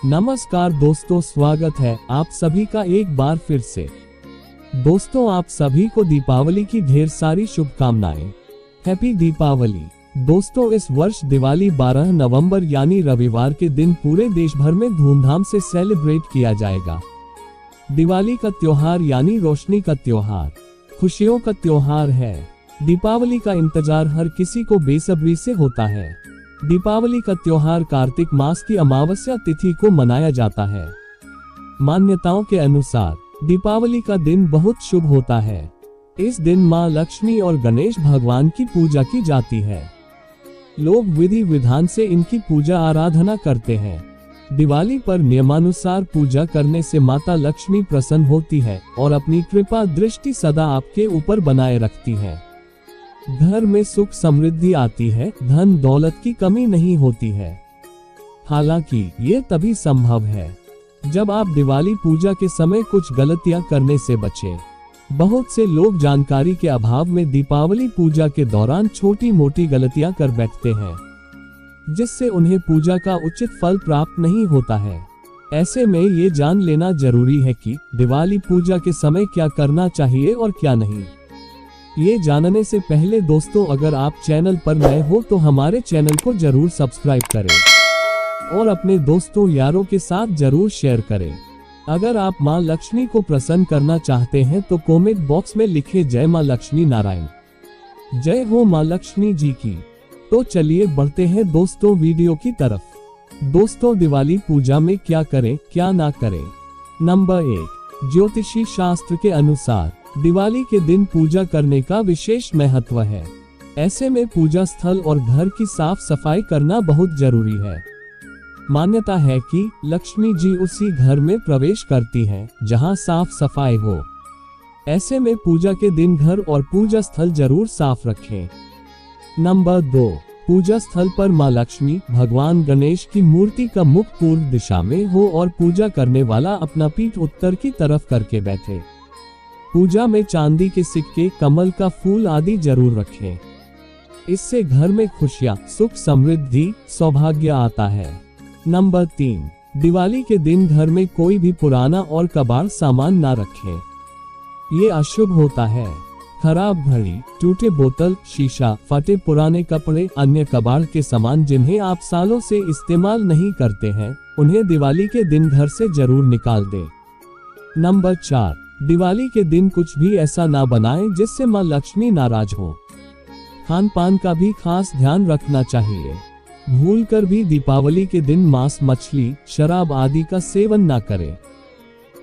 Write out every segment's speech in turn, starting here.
नमस्कार दोस्तों, स्वागत है आप सभी का एक बार फिर से। दोस्तों, आप सभी को दीपावली की ढेर सारी शुभकामनाएं। हैप्पी दीपावली। दोस्तों, इस वर्ष दिवाली 12 नवंबर यानी रविवार के दिन पूरे देश भर में धूमधाम से सेलिब्रेट किया जाएगा। दिवाली का त्योहार यानी रोशनी का त्योहार, खुशियों का त्योहार है। दीपावली का इंतजार हर किसी को बेसब्री से होता है। दीपावली का त्योहार कार्तिक मास की अमावस्या तिथि को मनाया जाता है। मान्यताओं के अनुसार दीपावली का दिन बहुत शुभ होता है। इस दिन मां लक्ष्मी और गणेश भगवान की पूजा की जाती है। लोग विधि विधान से इनकी पूजा आराधना करते हैं। दिवाली पर नियमानुसार पूजा करने से माता लक्ष्मी प्रसन्न होती है और अपनी कृपा दृष्टि सदा आपके ऊपर बनाए रखती है। घर में सुख समृद्धि आती है, धन दौलत की कमी नहीं होती है। हालांकि ये तभी संभव है जब आप दिवाली पूजा के समय कुछ गलतियां करने से बचें। बहुत से लोग जानकारी के अभाव में दीपावली पूजा के दौरान छोटी मोटी गलतियां कर बैठते हैं, जिससे उन्हें पूजा का उचित फल प्राप्त नहीं होता है। ऐसे में ये जान लेना जरूरी है कि दिवाली पूजा के समय क्या करना चाहिए और क्या नहीं। ये जानने से पहले दोस्तों, अगर आप चैनल पर नए हो तो हमारे चैनल को जरूर सब्सक्राइब करें और अपने दोस्तों यारों के साथ जरूर शेयर करें। अगर आप मां लक्ष्मी को प्रसन्न करना चाहते हैं तो कमेंट बॉक्स में लिखे जय मां लक्ष्मी नारायण, जय हो मां लक्ष्मी जी की। तो चलिए बढ़ते हैं दोस्तों वीडियो की तरफ। दोस्तों, दिवाली पूजा में क्या करें क्या ना करें। नंबर 1, ज्योतिषी शास्त्र के अनुसार दिवाली के दिन पूजा करने का विशेष महत्व है। ऐसे में पूजा स्थल और घर की साफ सफाई करना बहुत जरूरी है। मान्यता है कि लक्ष्मी जी उसी घर में प्रवेश करती हैं जहां साफ सफाई हो। ऐसे में पूजा के दिन घर और पूजा स्थल जरूर साफ रखें। नंबर 2, पूजा स्थल पर मां लक्ष्मी भगवान गणेश की मूर्ति का मुख पूर्व दिशा में हो और पूजा करने वाला अपना पीठ उत्तर की तरफ करके बैठे। पूजा में चांदी के सिक्के, कमल का फूल आदि जरूर रखें। इससे घर में खुशियां, सुख समृद्धि, सौभाग्य आता है। नंबर 3, दिवाली के दिन घर में कोई भी पुराना और कबाड़ सामान ना रखें। ये अशुभ होता है। खराब घड़ी, टूटे बोतल, शीशा, फटे पुराने कपड़े, अन्य कबाड़ के सामान जिन्हें आप सालों से इस्तेमाल नहीं करते हैं, उन्हें दिवाली के दिन घर से जरूर निकाल दें। नंबर 4, दिवाली के दिन कुछ भी ऐसा ना बनाएं जिससे मां लक्ष्मी नाराज हो। खान पान का भी खास ध्यान रखना चाहिए। भूलकर भी दीपावली के दिन मांस, मछली, शराब आदि का सेवन ना करें।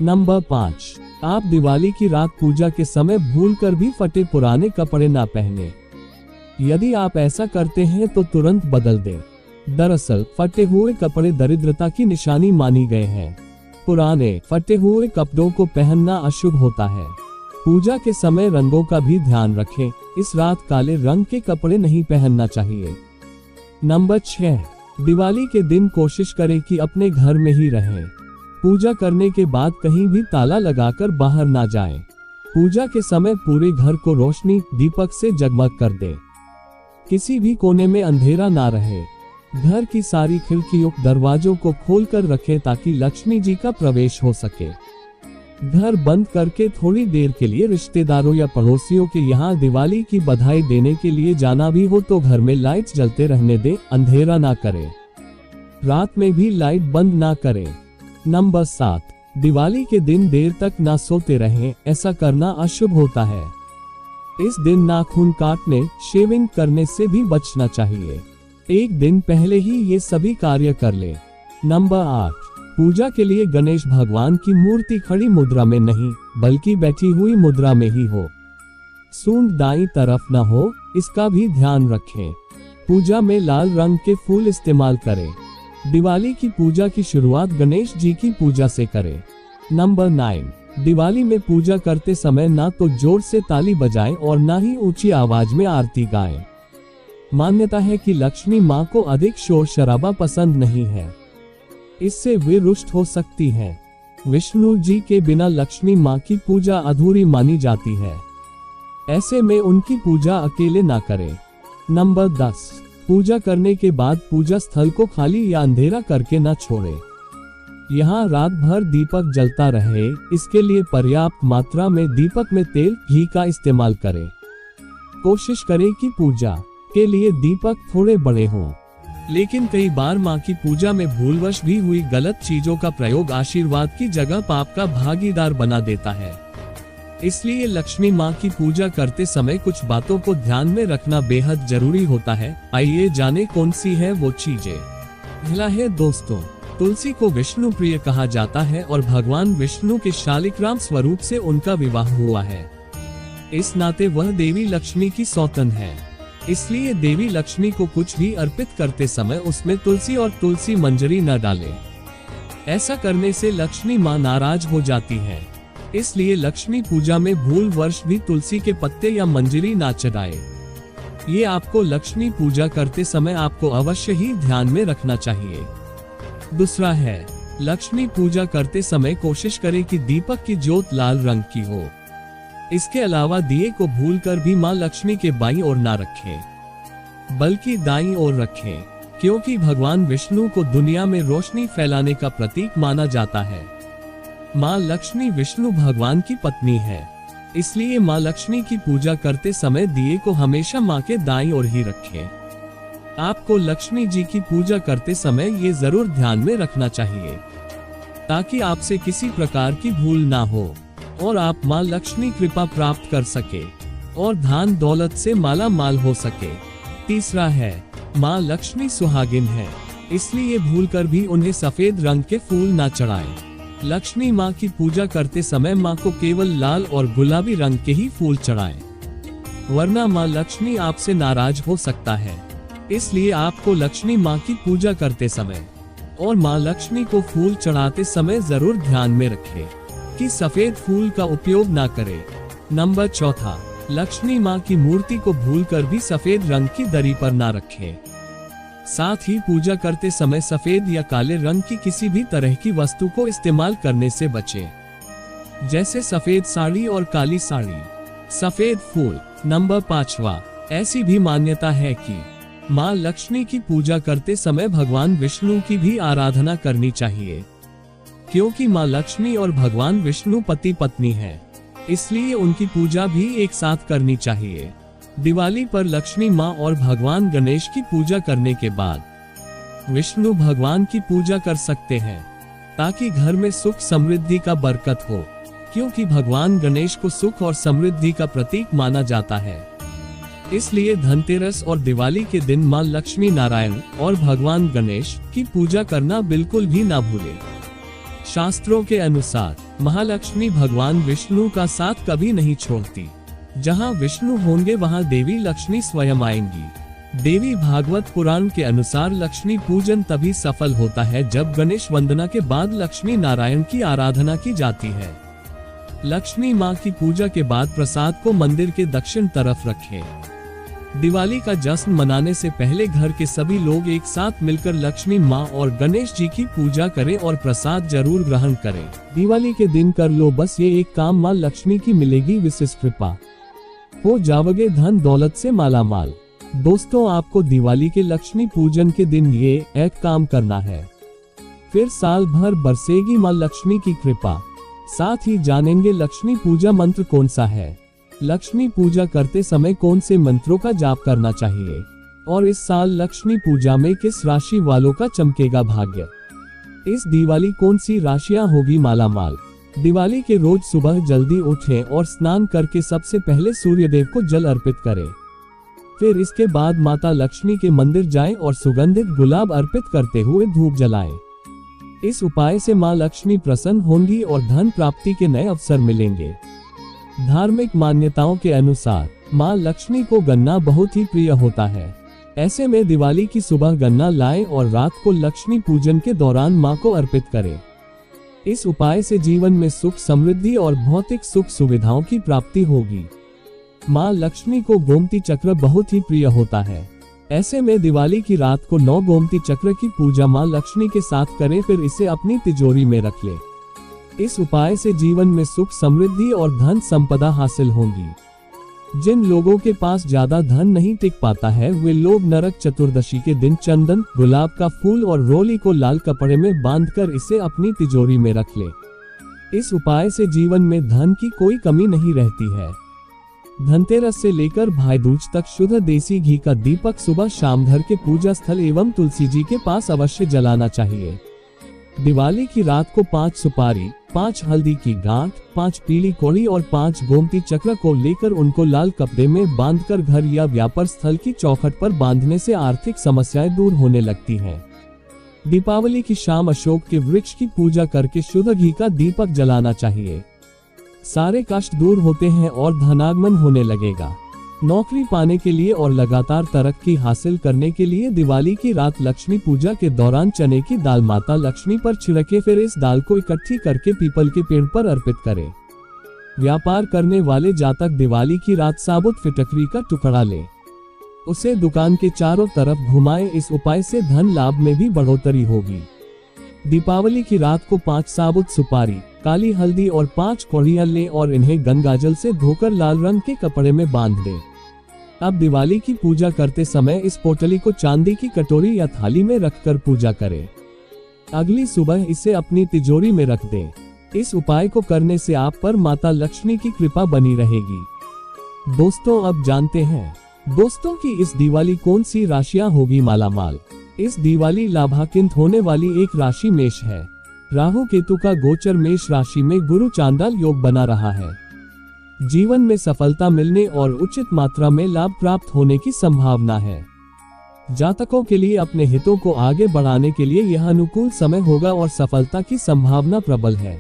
नंबर 5, आप दिवाली की रात पूजा के समय भूलकर भी फटे पुराने कपड़े ना पहने। यदि आप ऐसा करते हैं तो तुरंत बदल दें। दरअसल फटे हुए कपड़े दरिद्रता की निशानी मानी गए हैं। पुराने फटे हुए कपड़ों को पहनना अशुभ होता है। पूजा के समय रंगों का भी ध्यान रखें। इस रात काले रंग के कपड़े नहीं पहनना चाहिए। नंबर 6, दिवाली के दिन कोशिश करें कि अपने घर में ही रहें। पूजा करने के बाद कहीं भी ताला लगाकर बाहर ना जाएं। पूजा के समय पूरे घर को रोशनी, दीपक से जगमग कर दें। किसी भी कोने में अंधेरा ना रहे। घर की सारी खिड़कियों, दरवाजों को खोलकर रखें ताकि लक्ष्मी जी का प्रवेश हो सके। घर बंद करके थोड़ी देर के लिए रिश्तेदारों या पड़ोसियों के यहाँ दिवाली की बधाई देने के लिए जाना भी हो तो घर में लाइट्स जलते रहने दें, अंधेरा ना करें। रात में भी लाइट बंद ना करें। नंबर 7, दिवाली के दिन देर तक ना सोते रहें। ऐसा करना अशुभ होता है। इस दिन नाखून काटने, शेविंग करने से भी बचना चाहिए। एक दिन पहले ही ये सभी कार्य कर ले। नंबर 8, पूजा के लिए गणेश भगवान की मूर्ति खड़ी मुद्रा में नहीं बल्कि बैठी हुई मुद्रा में ही हो। सूंड दाईं तरफ न हो, इसका भी ध्यान रखें। पूजा में लाल रंग के फूल इस्तेमाल करें। दिवाली की पूजा की शुरुआत गणेश जी की पूजा से करें। नंबर 9, दिवाली में पूजा करते समय ना तो जोर से ताली बजाएं और ना ही ऊंची आवाज में आरती गाएं। मान्यता है कि लक्ष्मी मां को अधिक शोर शराबा पसंद नहीं है। इससे वे रुष्ट हो सकती हैं। विष्णु जी के बिना लक्ष्मी मां की पूजा अधूरी मानी जाती है। ऐसे में उनकी पूजा अकेले ना करें। नंबर 10, पूजा करने के बाद पूजा स्थल को खाली या अंधेरा करके न छोड़ें। यहाँ रात भर दीपक जलता रहे, इसके लिए पर्याप्त मात्रा में दीपक में तेल घी का इस्तेमाल करें। कोशिश करें कि पूजा के लिए दीपक थोड़े बड़े हों। लेकिन कई बार माँ की पूजा में भूलवश भी हुई गलत चीजों का प्रयोग आशीर्वाद की जगह पाप का भागीदार बना देता है। इसलिए लक्ष्मी माँ की पूजा करते समय कुछ बातों को ध्यान में रखना बेहद जरूरी होता है। आइए जाने कौन सी है वो चीजें। पहला है दोस्तों, तुलसी को विष्णु प्रिय कहा जाता है और भगवान विष्णु के शालिग्राम स्वरूप से उनका विवाह हुआ है। इस नाते वह देवी लक्ष्मी की सौतन है। इसलिए देवी लक्ष्मी को कुछ भी अर्पित करते समय उसमें तुलसी और तुलसी मंजरी न डालें। ऐसा करने से लक्ष्मी माँ नाराज हो जाती है। इसलिए लक्ष्मी पूजा में भूलवश भी तुलसी के पत्ते या मंजरी ना चढ़ाए। ये आपको लक्ष्मी पूजा करते समय आपको अवश्य ही ध्यान में रखना चाहिए। दूसरा है, लक्ष्मी पूजा करते समय कोशिश करें कि दीपक की ज्योत लाल रंग की हो। इसके अलावा दिए को भूलकर भी मां लक्ष्मी के बाईं ओर ना रखें, बल्कि दाईं ओर रखें, क्योंकि भगवान विष्णु को दुनिया में रोशनी फैलाने का प्रतीक माना जाता है। मां लक्ष्मी विष्णु भगवान की पत्नी है, इसलिए मां लक्ष्मी की पूजा करते समय दिए को हमेशा मां के दाईं ओर ही रखें। आपको लक्ष्मी जी की पूजा करते समय ये जरूर ध्यान में रखना चाहिए ताकि आपसे किसी प्रकार की भूल ना हो और आप मां लक्ष्मी कृपा प्राप्त कर सके और धन दौलत से माला माल हो सके। तीसरा है, मां लक्ष्मी सुहागिन है, इसलिए भूलकर भी उन्हें सफेद रंग के फूल ना चढ़ाएं। लक्ष्मी मां की पूजा करते समय मां को केवल लाल और गुलाबी रंग के ही फूल चढ़ाएं, वरना मां लक्ष्मी आपसे नाराज हो सकता है। इसलिए आपको लक्ष्मी मां की पूजा करते समय और मां लक्ष्मी को फूल चढ़ाते समय जरूर ध्यान में रखें कि सफेद फूल का उपयोग ना करें। नंबर चौथा, लक्ष्मी मां की मूर्ति को भूलकर भी सफेद रंग की दरी पर ना रखें। साथ ही पूजा करते समय सफेद या काले रंग की किसी भी तरह की वस्तु को इस्तेमाल करने से बचें, जैसे सफेद साड़ी और काली साड़ी। सफेद फूल। नंबर पांचवा, ऐसी भी मान्यता है कि मां लक्ष्मी की पूजा करते समय भगवान विष्णु की भी आराधना करनी चाहिए, क्योंकि मां लक्ष्मी और भगवान विष्णु पति पत्नी हैं, इसलिए उनकी पूजा भी एक साथ करनी चाहिए। दिवाली पर लक्ष्मी मां और भगवान गणेश की पूजा करने के बाद विष्णु भगवान की पूजा कर सकते हैं, ताकि घर में सुख समृद्धि का बरकत हो, क्योंकि भगवान गणेश को सुख और समृद्धि का प्रतीक माना जाता है। इसलिए धनतेरस और दिवाली के दिन मां लक्ष्मी नारायण और भगवान गणेश की पूजा करना बिल्कुल भी ना भूलें। शास्त्रों के अनुसार महालक्ष्मी भगवान विष्णु का साथ कभी नहीं छोड़ती। जहां विष्णु होंगे वहां देवी लक्ष्मी स्वयं आएंगी। देवी भागवत पुराण के अनुसार लक्ष्मी पूजन तभी सफल होता है जब गणेश वंदना के बाद लक्ष्मी नारायण की आराधना की जाती है। लक्ष्मी मां की पूजा के बाद प्रसाद को मंदिर के दक्षिण तरफ रखें। दिवाली का जश्न मनाने से पहले घर के सभी लोग एक साथ मिलकर लक्ष्मी मां और गणेश जी की पूजा करें और प्रसाद जरूर ग्रहण करें। दिवाली के दिन कर लो बस ये एक काम, मां लक्ष्मी की मिलेगी विशेष कृपा, हो जाओगे धन दौलत से माला माल। दोस्तों, आपको दिवाली के लक्ष्मी पूजन के दिन ये एक काम करना है, फिर साल भर बरसेगी मां लक्ष्मी की कृपा। साथ ही जानेंगे लक्ष्मी पूजा मंत्र कौन सा है, लक्ष्मी पूजा करते समय कौन से मंत्रों का जाप करना चाहिए, और इस साल लक्ष्मी पूजा में किस राशि वालों का चमकेगा भाग्य। इस दिवाली कौन सी राशियां होगी माला माल। दिवाली के रोज सुबह जल्दी उठें और स्नान करके सबसे पहले सूर्यदेव को जल अर्पित करें। फिर इसके बाद माता लक्ष्मी के मंदिर जाएं और सुगंधित गुलाब अर्पित करते हुए धूप जलाएं। इस उपाय से मां लक्ष्मी प्रसन्न होंगी और धन प्राप्ति के नए अवसर मिलेंगे। धार्मिक मान्यताओं के अनुसार मां लक्ष्मी को गन्ना बहुत ही प्रिय होता है। ऐसे में दिवाली की सुबह गन्ना लाएं और रात को लक्ष्मी पूजन के दौरान मां को अर्पित करें। इस उपाय से जीवन में सुख समृद्धि और भौतिक सुख सुविधाओं की प्राप्ति होगी। मां लक्ष्मी को गोमती चक्र बहुत ही प्रिय होता है। ऐसे में दिवाली की रात को 9 गोमती चक्र की पूजा मां लक्ष्मी के साथ करें, फिर इसे अपनी तिजोरी में रख लें। इस उपाय से जीवन में सुख समृद्धि और धन संपदा हासिल होंगी। जिन लोगों के पास ज्यादा धन नहीं टिक पाता है वे लोग नरक चतुर्दशी के दिन चंदन, गुलाब का फूल और रोली को लाल कपड़े में बांधकर इसे अपनी तिजोरी में रख ले। इस उपाय से जीवन में धन की कोई कमी नहीं रहती है। धनतेरस से लेकर भाई दूज तक शुद्ध देसी घी का दीपक सुबह शाम घर के पूजा स्थल एवं तुलसी जी के पास अवश्य जलाना चाहिए। दिवाली की रात को 5 सुपारी, 5 हल्दी की गांठ, 5 पीली कोड़ी और 5 गोमती चक्र को लेकर उनको लाल कपड़े में बांधकर घर या व्यापार स्थल की चौखट पर बांधने से आर्थिक समस्याएं दूर होने लगती हैं। दीपावली की शाम अशोक के वृक्ष की पूजा करके शुद्ध घी का दीपक जलाना चाहिए। सारे कष्ट दूर होते हैं और धनागमन होने लगेगा। नौकरी पाने के लिए और लगातार तरक्की हासिल करने के लिए दिवाली की रात लक्ष्मी पूजा के दौरान चने की दाल माता लक्ष्मी पर छिड़के, फिर इस दाल को इकट्ठी करके पीपल के पेड़ पर अर्पित करें। व्यापार करने वाले जातक दिवाली की रात साबुत फिटकरी का टुकड़ा ले, उसे दुकान के चारों तरफ घुमाए। इस उपाय से धन लाभ में भी बढ़ोतरी होगी। दीपावली की रात को 5 साबुत सुपारी, काली हल्दी और 5 कौड़ियां लें और इन्हें गंगाजल से धोकर लाल रंग के कपड़े में बांध दें। अब दिवाली की पूजा करते समय इस पोटली को चांदी की कटोरी या थाली में रखकर पूजा करें। अगली सुबह इसे अपनी तिजोरी में रख दें। इस उपाय को करने से आप पर माता लक्ष्मी की कृपा बनी रहेगी। दोस्तों अब जानते हैं दोस्तों की इस दिवाली कौन सी राशियां होगी मालामाल। इस दिवाली लाभान्वित होने वाली एक राशि मेष है। राहु केतु का गोचर मेष राशि में गुरु चांडाल योग बना रहा है। जीवन में सफलता मिलने और उचित मात्रा में लाभ प्राप्त होने की संभावना है। जातकों के लिए अपने हितों को आगे बढ़ाने के लिए यह अनुकूल समय होगा और सफलता की संभावना प्रबल है।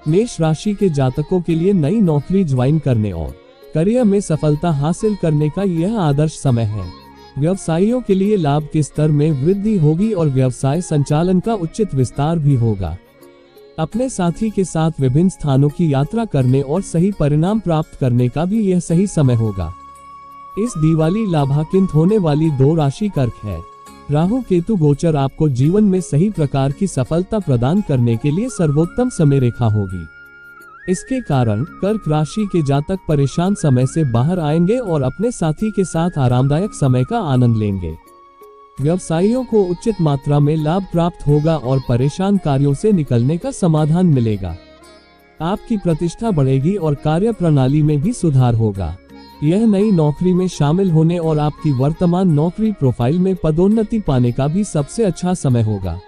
मेष राशि के जातकों के लिए नई नौकरी ज्वाइन करने और करियर में सफलता हासिल करने का यह आदर्श समय है। व्यवसायियों के लिए लाभ के स्तर में वृद्धि होगी और व्यवसाय संचालन का उचित विस्तार भी होगा। अपने साथी के साथ विभिन्न स्थानों की यात्रा करने और सही परिणाम प्राप्त करने का भी यह सही समय होगा। इस दिवाली लाभान्वित होने वाली 2 राशि कर्क है। राहु केतु गोचर आपको जीवन में सही प्रकार की सफलता प्रदान करने के लिए सर्वोत्तम समय रेखा होगी। इसके कारण कर्क राशि के जातक परेशान समय से बाहर आएंगे और अपने साथी के साथ आरामदायक समय का आनंद लेंगे। व्यवसायियों को उचित मात्रा में लाभ प्राप्त होगा और परेशान कार्यों से निकलने का समाधान मिलेगा। आपकी प्रतिष्ठा बढ़ेगी और कार्य प्रणाली में भी सुधार होगा। यह नई नौकरी में शामिल होने और आपकी वर्तमान नौकरी प्रोफाइल में पदोन्नति पाने का भी सबसे अच्छा समय होगा।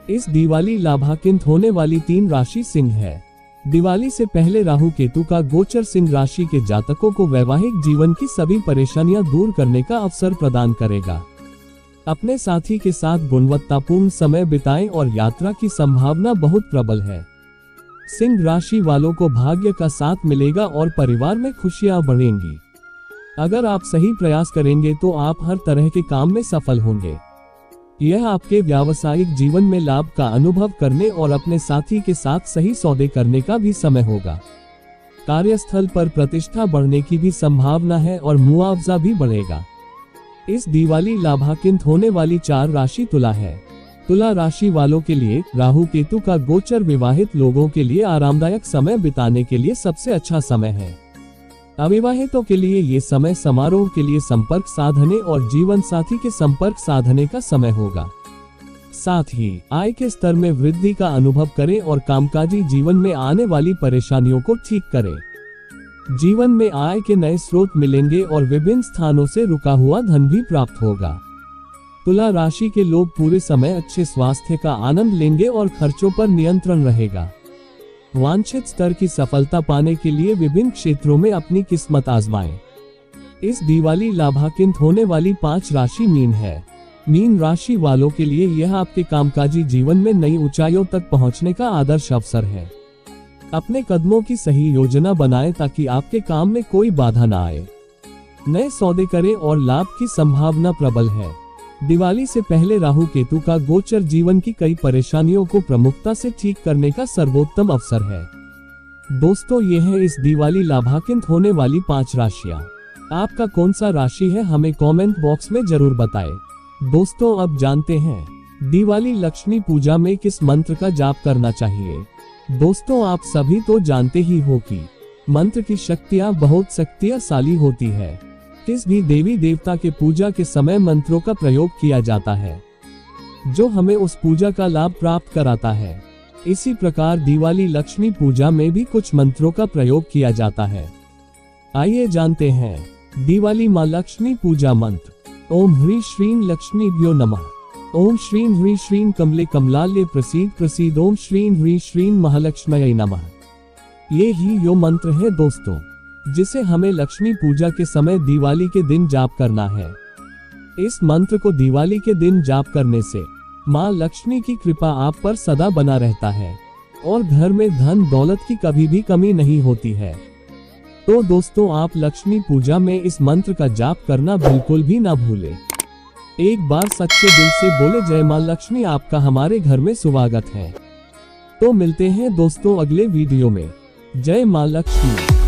इस दिवाली लाभान्वित होने वाली 3 राशि सिंह है। दिवाली से पहले राहु केतु का गोचर सिंह राशि के जातकों को वैवाहिक जीवन की सभी परेशानियां दूर करने का अवसर प्रदान करेगा। अपने साथी के साथ गुणवत्तापूर्ण समय बिताएं और यात्रा की संभावना बहुत प्रबल है। सिंह राशि वालों को भाग्य का साथ मिलेगा और परिवार में खुशियां बढ़ेंगी। अगर आप सही प्रयास करेंगे तो आप हर तरह के काम में सफल होंगे। यह आपके व्यावसायिक जीवन में लाभ का अनुभव करने और अपने साथी के साथ सही सौदे करने का भी समय होगा। कार्यस्थल पर प्रतिष्ठा बढ़ने की भी संभावना है और मुआवजा भी बढ़ेगा। इस दिवाली लाभान्वित होने वाली 4 राशि तुला है। तुला राशि वालों के लिए राहु केतु का गोचर विवाहित लोगों के लिए आरामदायक समय बिताने के लिए सबसे अच्छा समय है। अविवाहितों के लिए ये समय समारोह के लिए संपर्क साधने और जीवन साथी के संपर्क साधने का समय होगा। साथ ही आय के स्तर में वृद्धि का अनुभव करें और कामकाजी जीवन में आने वाली परेशानियों को ठीक करें। जीवन में आय के नए स्रोत मिलेंगे और विभिन्न स्थानों से रुका हुआ धन भी प्राप्त होगा। तुला राशि के लोग पूरे समय अच्छे स्वास्थ्य का आनंद लेंगे और खर्चों पर नियंत्रण रहेगा। वांछित स्तर की सफलता पाने के लिए विभिन्न क्षेत्रों में अपनी किस्मत आजमाएं। इस दिवाली लाभान्वित होने वाली 5 राशि मीन है। मीन राशि वालों के लिए यह आपके कामकाजी जीवन में नई ऊंचाइयों तक पहुंचने का आदर्श अवसर है। अपने कदमों की सही योजना बनाएं ताकि आपके काम में कोई बाधा न आए। नए सौदे करें और लाभ की संभावना प्रबल है। दिवाली से पहले राहु केतु का गोचर जीवन की कई परेशानियों को प्रमुखता से ठीक करने का सर्वोत्तम अवसर है। दोस्तों ये है इस दिवाली लाभान्वित होने वाली 5 राशियां। आपका कौन सा राशि है हमें कमेंट बॉक्स में जरूर बताएं। दोस्तों अब जानते हैं दिवाली लक्ष्मी पूजा में किस मंत्र का जाप करना चाहिए। दोस्तों आप सभी तो जानते ही हो कि मंत्र की शक्तियाँ बहुत शक्तिशाली होती है। किस भी देवी देवता के पूजा के समय मंत्रों का प्रयोग किया जाता है जो हमें उस पूजा का लाभ प्राप्त कराता है। इसी प्रकार दिवाली लक्ष्मी पूजा में भी कुछ मंत्रों का प्रयोग किया जाता है। आइए जानते हैं दिवाली माँ लक्ष्मी पूजा मंत्र। ओम ह्रीं श्रीं लक्ष्मीभ्यो नमः। ओम श्रीं ह्रीं श्रीं कमले कमलाल्ये प्रसीद प्रसीद। ओम श्रीं ह्रीं श्रीं महालक्ष्म्यै नमः। ये ही यो मंत्र है दोस्तों, जिसे हमें लक्ष्मी पूजा के समय दिवाली के दिन जाप करना है। इस मंत्र को दिवाली के दिन जाप करने से माँ लक्ष्मी की कृपा आप पर सदा बना रहता है और घर में धन दौलत की कभी भी कमी नहीं होती है। तो दोस्तों, आप लक्ष्मी पूजा में इस मंत्र का जाप करना बिल्कुल भी ना भूलें। एक बार सच्चे दिल से बोले जय माँ लक्ष्मी, आपका हमारे घर में स्वागत है। तो मिलते हैं दोस्तों अगले वीडियो में। जय माँ लक्ष्मी।